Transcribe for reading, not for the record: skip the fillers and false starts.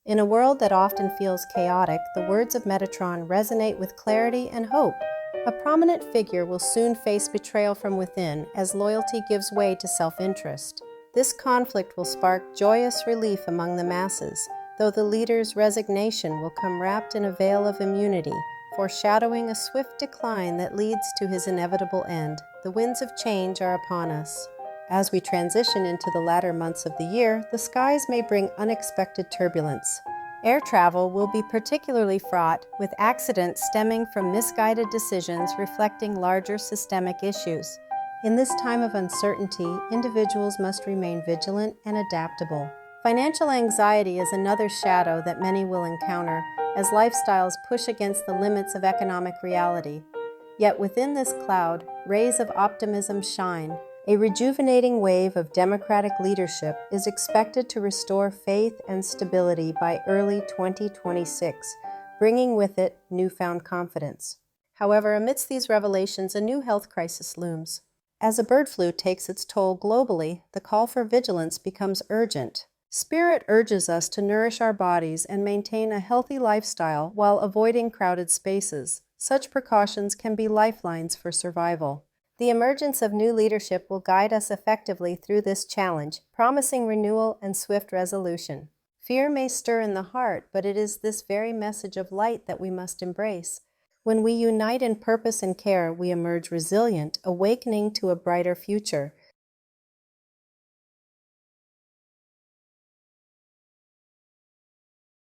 In a world that often feels chaotic, the words of Metatron resonate with clarity and hope. A prominent figure will soon face betrayal from within as loyalty gives way to self-interest. This conflict will spark joyous relief among the masses, though the leader's resignation will come wrapped in a veil of immunity, foreshadowing a swift decline that leads to his inevitable end. The winds of change are upon us. As we transition into the latter months of the year, the skies may bring unexpected turbulence. Air travel will be particularly fraught, with accidents stemming from misguided decisions reflecting larger systemic issues. In this time of uncertainty, individuals must remain vigilant and adaptable. Financial anxiety is another shadow that many will encounter as lifestyles push against the limits of economic reality. Yet within this cloud, rays of optimism shine. A rejuvenating wave of democratic leadership is expected to restore faith and stability by early 2026, bringing with it newfound confidence. However, amidst these revelations, a new health crisis looms. As a bird flu takes its toll globally, the call for vigilance becomes urgent. Spirit urges us to nourish our bodies and maintain a healthy lifestyle while avoiding crowded spaces. Such precautions can be lifelines for survival. The emergence of new leadership will guide us effectively through this challenge, promising renewal and swift resolution. Fear may stir in the heart, but it is this very message of light that we must embrace. When we unite in purpose and care, we emerge resilient, awakening to a brighter future.